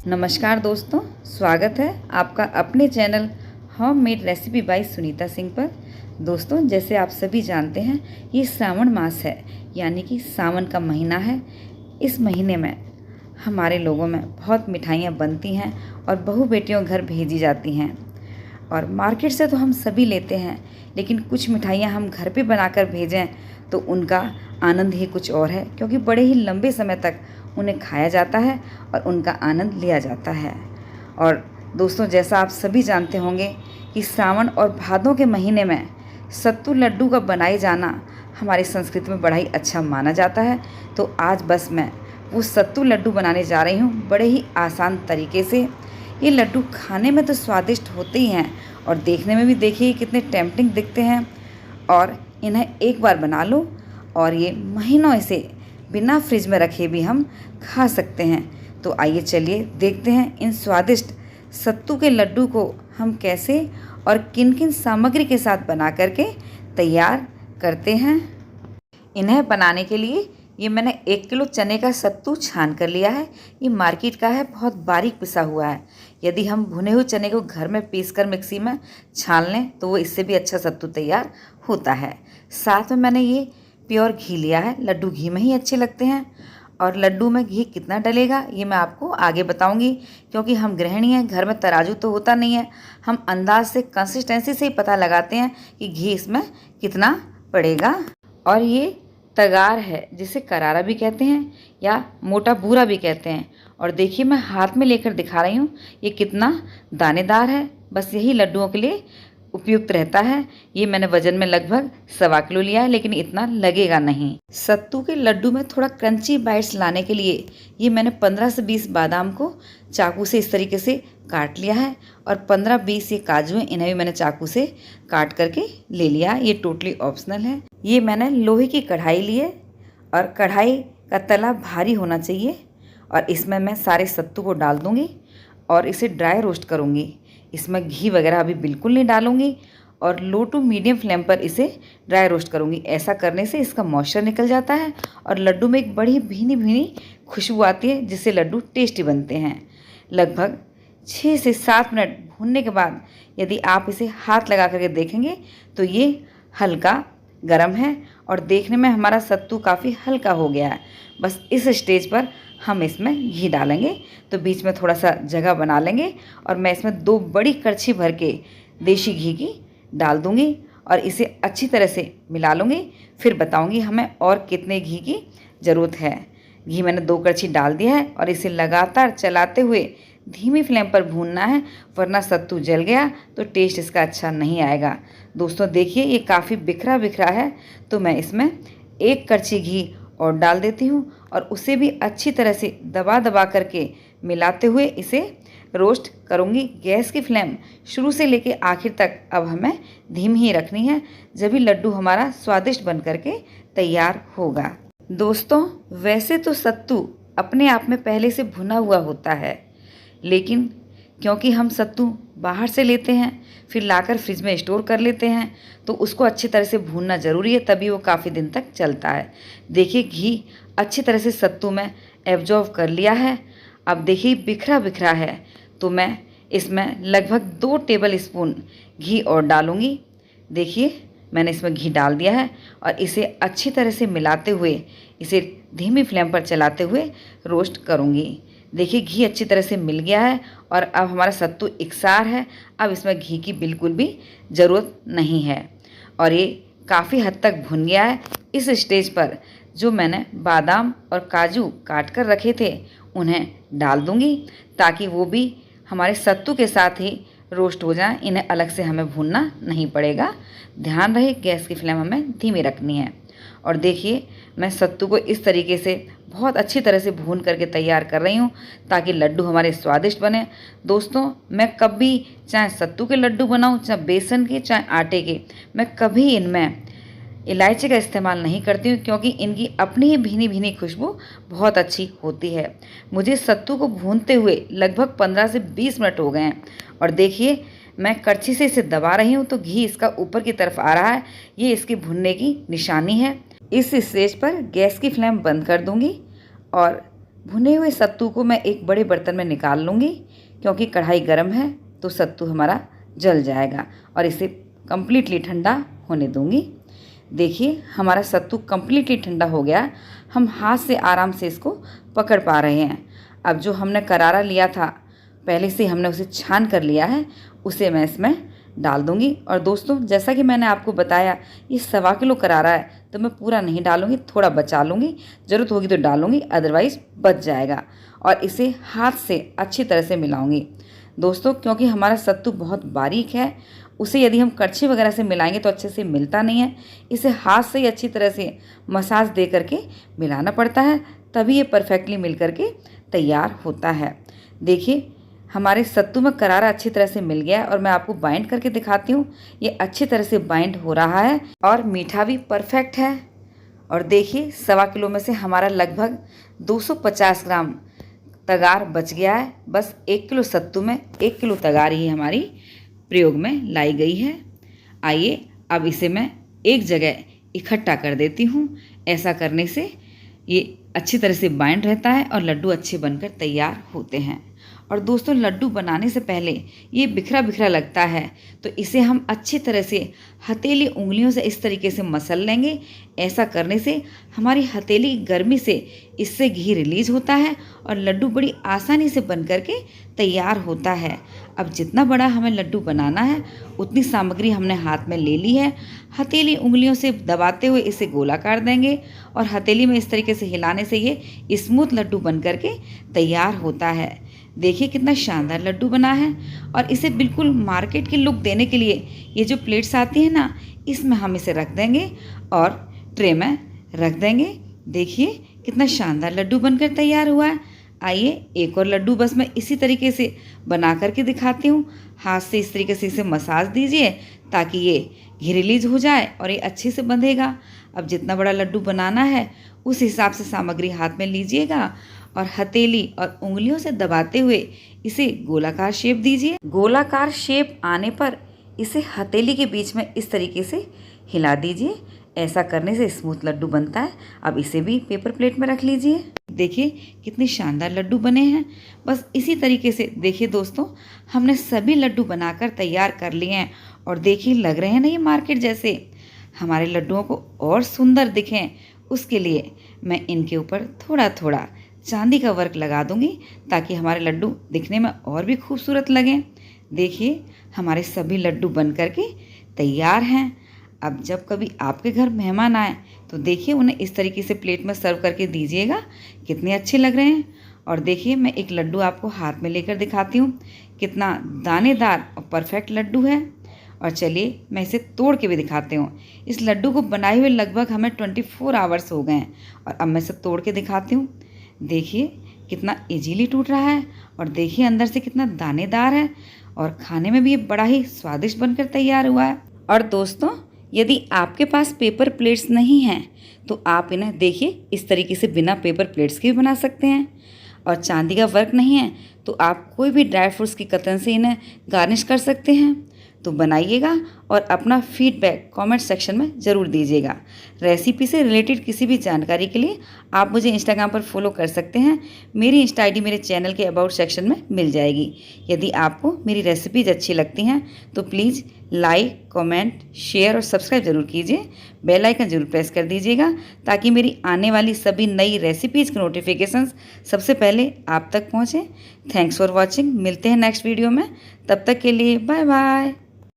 नमस्कार दोस्तों, स्वागत है आपका अपने channel home made recipe by Sunita Singh पर। दोस्तों, जैसे आप सभी जानते हैं, ये श्रावण मास है, यानी कि सावन का महीना है। इस महीने में हमारे लोगों में बहुत मिठाइयाँ बनती हैं और बहू बेटियों घर भेजी जाती हैं। और मार्केट से तो हम सभी लेते हैं, लेकिन कुछ मिठाइयाँ हम घर पे बनाकर भेजें तो उनका आनंद ही कुछ और है, क्योंकि बड़े ही लंबे समय तक उन्हें खाया जाता है और उनका आनंद लिया जाता है। और दोस्तों, जैसा आप सभी जानते होंगे कि सावन और भादों के महीने में सत्तू लड्डू का बनाए जाना हमारी संस्कृति में बड़ा ही अच्छा माना जाता है। तो आज बस मैं वो सत्तू लड्डू बनाने जा रही हूँ, बड़े ही आसान तरीके से। ये लड्डू खाने में तो स्वादिष्ट होते ही हैं और देखने में भी देखिए कितने टेम्पटिंग दिखते हैं। और इन्हें एक बार बना लो और ये महीनों इसे बिना फ्रिज में रखे भी हम खा सकते हैं। तो आइए चलिए देखते हैं इन स्वादिष्ट सत्तू के लड्डू को हम कैसे और किन किन सामग्री के साथ बना करके तैयार करते हैं। इन्हें बनाने के लिए ये मैंने 1 किलो चने का सत्तू छान कर लिया है। ये मार्केट का है, बहुत बारीक पिसा हुआ है। यदि हम भुने हुए चने को घर में पीसकर मिक्सी में छान लें तो वो इससे भी अच्छा सत्तू तैयार होता है। साथ में मैंने ये प्योर घी लिया है। लड्डू घी में ही अच्छे लगते हैं। और लड्डू में घी कितना डलेगा ये मैं आपको आगे बताऊंगी, क्योंकि हम गृहिणी हैं, घर में तराजू तो होता नहीं है। हम अंदाज से, कंसिस्टेंसी से ही पता लगाते हैं कि घी इसमें कितना पड़ेगा। और ये तगार है, जिसे करारा भी कहते हैं या मोटा बूरा भी कहते हैं। और देखिए मैं हाथ में लेकर दिखा रही हूँ ये कितना दानेदार है। बस यही लड्डुओं के लिए उपयुक्त रहता है। ये मैंने वजन में लगभग 1.25 किलो लिया है, लेकिन इतना लगेगा नहीं। सत्तू के लड्डू में थोड़ा क्रंची बाइट्स लाने के लिए ये मैंने 15 से 20 बादाम को चाकू से इस तरीके से काट लिया है। और 15-20 ये काजू हैं, इन्हें भी मैंने चाकू से काट करके ले लिया। ये टोटली ऑप्शनल है। ये मैंने लोहे की कढ़ाई ली है और कढ़ाई का तला भारी होना चाहिए। और इसमें मैं सारे सत्तू को डाल दूँगी और इसे ड्राई रोस्ट करूँगी। इसमें घी वगैरह अभी बिल्कुल नहीं डालूंगी और लो टू मीडियम फ्लेम पर इसे ड्राई रोस्ट करूंगी। ऐसा करने से इसका मॉइस्चर निकल जाता है और लड्डू में एक बड़ी भीनी भीनी खुशबू आती है, जिससे लड्डू टेस्टी बनते हैं। लगभग 6 से 7 मिनट भूनने के बाद यदि आप इसे हाथ लगा करके देखेंगे तो ये हल्का गर्म है और देखने में हमारा सत्तू काफ़ी हल्का हो गया है। बस इस स्टेज पर हम इसमें घी डालेंगे। तो बीच में थोड़ा सा जगह बना लेंगे और मैं इसमें 2 बड़ी कड़छी भर के देसी घी की डाल दूंगी और इसे अच्छी तरह से मिला लूँगी। फिर बताऊंगी हमें और कितने घी की ज़रूरत है। घी मैंने 2 कड़छी डाल दिया है और इसे लगातार चलाते हुए धीमी फ्लेम पर भूनना है, वरना सत्तू जल गया तो टेस्ट इसका अच्छा नहीं आएगा। दोस्तों देखिए ये काफ़ी बिखरा बिखरा है, तो मैं इसमें 1 कड़छी घी और डाल देती हूँ और उसे भी अच्छी तरह से दबा दबा करके मिलाते हुए इसे रोस्ट करूँगी। गैस की फ्लेम शुरू से लेके आखिर तक अब हमें धीमी ही रखनी है, जब लड्डू हमारा स्वादिष्ट बन करके तैयार होगा। दोस्तों, वैसे तो सत्तू अपने आप में पहले से भुना हुआ होता है, लेकिन क्योंकि हम सत्तू बाहर से लेते हैं फिर लाकर फ्रिज में स्टोर कर लेते हैं, तो उसको अच्छी तरह से भूनना ज़रूरी है, तभी वो काफ़ी दिन तक चलता है। देखिए घी अच्छी तरह से सत्तू में एब्जॉर्व कर लिया है। अब देखिए बिखरा बिखरा है, तो मैं इसमें लगभग 2 टेबल स्पून घी और डालूँगी। देखिए मैंने इसमें घी डाल दिया है और इसे अच्छी तरह से मिलाते हुए इसे धीमी फ्लेम पर चलाते हुए रोस्ट करूँगी। देखिए घी अच्छी तरह से मिल गया है और अब हमारा सत्तू इकसार है। अब इसमें घी की बिल्कुल भी ज़रूरत नहीं है और ये काफ़ी हद तक भुन गया है। इस स्टेज पर जो मैंने बादाम और काजू काट कर रखे थे उन्हें डाल दूंगी, ताकि वो भी हमारे सत्तू के साथ ही रोस्ट हो जाए। इन्हें अलग से हमें भूनना नहीं पड़ेगा। ध्यान रहे गैस की फ्लेम हमें धीमी रखनी है। और देखिए मैं सत्तू को इस तरीके से बहुत अच्छी तरह से भून करके तैयार कर रही हूँ, ताकि लड्डू हमारे स्वादिष्ट बने। दोस्तों, मैं कभी चाहे सत्तू के लड्डू बनाऊँ, चाहे बेसन के, चाहे आटे के, मैं कभी इनमें इलायची का इस्तेमाल नहीं करती हूँ, क्योंकि इनकी अपनी ही भीनी भीनी खुशबू बहुत अच्छी होती है। मुझे सत्तू को भूनते हुए लगभग 15 से 20 मिनट हो गए हैं और देखिए मैं कड़छी से इसे दबा रही हूँ तो घी इसका ऊपर की तरफ आ रहा है। ये इसके भुनने की निशानी है। इस स्टेज पर गैस की फ्लेम बंद कर दूंगी और भुने हुए सत्तू को मैं एक बड़े बर्तन में निकाल लूँगी, क्योंकि कढ़ाई गर्म है तो सत्तू हमारा जल जाएगा, और इसे कम्प्लीटली ठंडा होने दूँगी। देखिए हमारा सत्तू कम्प्लीटली ठंडा हो गया। हम हाथ से आराम से इसको पकड़ पा रहे हैं। अब जो हमने करारा लिया था पहले से, हमने उसे छान कर लिया है, उसे मैं इसमें डाल दूँगी। और दोस्तों जैसा कि मैंने आपको बताया, ये 1.25 किलो करारा है तो मैं पूरा नहीं डालूँगी, थोड़ा बचा लूँगी, ज़रूरत होगी तो डालूँगी, अदरवाइज़ बच जाएगा। और इसे हाथ से अच्छी तरह से मिलाऊँगी दोस्तों, क्योंकि हमारा सत्तू बहुत बारीक है, उसे यदि हम कड़छी वगैरह से मिलाएंगे तो अच्छे से मिलता नहीं है। इसे हाथ से ही अच्छी तरह से मसाज दे करके मिलाना पड़ता है, तभी ये परफेक्टली मिल करके तैयार होता है। देखिए हमारे सत्तू में करारा अच्छी तरह से मिल गया है, और मैं आपको बाइंड करके दिखाती हूँ। ये अच्छी तरह से बाइंड हो रहा है और मीठा भी परफेक्ट है। और देखिए 1.25 किलो में से हमारा लगभग 250 ग्राम तगार बच गया है। बस 1 किलो सत्तू में 1 किलो तगार ही हमारी प्रयोग में लाई गई है। आइए अब इसे मैं एक जगह इकट्ठा कर देती हूँ। ऐसा करने से ये अच्छी तरह से बाइंड रहता है और लड्डू अच्छे बनकर तैयार होते हैं। और दोस्तों लड्डू बनाने से पहले ये बिखरा बिखरा लगता है, तो इसे हम अच्छी तरह से हथेली उंगलियों से इस तरीके से मसल लेंगे। ऐसा करने से हमारी हथेली की गर्मी से इससे घी रिलीज होता है और लड्डू बड़ी आसानी से बन करके तैयार होता है। अब जितना बड़ा हमें लड्डू बनाना है उतनी सामग्री हमने हाथ में ले ली है। हथेली उंगलियों से दबाते हुए इसे गोलाकार देंगे और हथेली में इस तरीके से हिलाने से ये स्मूथ लड्डू बन करके तैयार होता है। देखिए कितना शानदार लड्डू बना है। और इसे बिल्कुल मार्केट की लुक देने के लिए ये जो प्लेट्स आती है ना, इसमें हम इसे रख देंगे और ट्रे में रख देंगे। देखिए कितना शानदार लड्डू बनकर तैयार हुआ है। आइए एक और लड्डू बस मैं इसी तरीके से बना करके दिखाती हूँ। हाथ से इस तरीके से इसे मसाज दीजिए ताकि ये घी रिलीज हो जाए और ये अच्छे से बंधेगा। अब जितना बड़ा लड्डू बनाना है उस हिसाब से सामग्री हाथ में लीजिएगा और हथेली और उंगलियों से दबाते हुए इसे गोलाकार शेप दीजिए। गोलाकार शेप आने पर इसे हथेली के बीच में इस तरीके से हिला दीजिए। ऐसा करने से स्मूथ लड्डू बनता है। अब इसे भी पेपर प्लेट में रख लीजिए। देखिए कितने शानदार लड्डू बने हैं। बस इसी तरीके से देखिए दोस्तों, हमने सभी लड्डू बनाकर तैयार कर लिए हैं और देखिए लग रहे हैं ना ये मार्केट जैसे। हमारे लड्डुओं को और सुंदर दिखें उसके लिए मैं इनके ऊपर थोड़ा थोड़ा चांदी का वर्क लगा दूंगी ताकि हमारे लड्डू दिखने में और भी खूबसूरत लगें। देखिए हमारे सभी लड्डू बन करके तैयार हैं। अब जब कभी आपके घर मेहमान आए तो देखिए उन्हें इस तरीके से प्लेट में सर्व करके दीजिएगा, कितने अच्छे लग रहे हैं। और देखिए मैं एक लड्डू आपको हाथ में लेकर दिखाती हूँ, कितना दानेदार और परफेक्ट लड्डू है। और चलिए मैं इसे तोड़ के भी दिखाती हूँ। इस लड्डू को बनाए हुए लगभग हमें 24 आवर्स हो गए हैं और अब मैं इसे तोड़ के दिखाती हूँ। देखिए कितना इजीली टूट रहा है और देखिए अंदर से कितना दानेदार है और खाने में भी ये बड़ा ही स्वादिष्ट बनकर तैयार हुआ है। और दोस्तों यदि आपके पास पेपर प्लेट्स नहीं हैं तो आप इन्हें देखिए इस तरीके से बिना पेपर प्लेट्स के भी बना सकते हैं। और चांदी का वर्क नहीं है तो आप कोई भी ड्राई फ्रूट्स की कतरन से इन्हें गार्निश कर सकते हैं। तो बनाइएगा और अपना फीडबैक कमेंट सेक्शन में ज़रूर दीजिएगा। रेसिपी से रिलेटेड किसी भी जानकारी के लिए आप मुझे इंस्टाग्राम पर फॉलो कर सकते हैं। मेरी इंस्टा आईडी मेरे चैनल के अबाउट सेक्शन में मिल जाएगी। यदि आपको मेरी रेसिपीज़ अच्छी लगती हैं तो प्लीज़ लाइक, कमेंट, शेयर और सब्सक्राइब ज़रूर कीजिए। बेल आइकन ज़रूर प्रेस कर दीजिएगा ताकि मेरी आने वाली सभी नई रेसिपीज़ के नोटिफिकेशंस सबसे पहले आप तक पहुँचें। Thanks for watching. मिलते हैं नेक्स्ट वीडियो में, तब तक के लिए बाय बाय।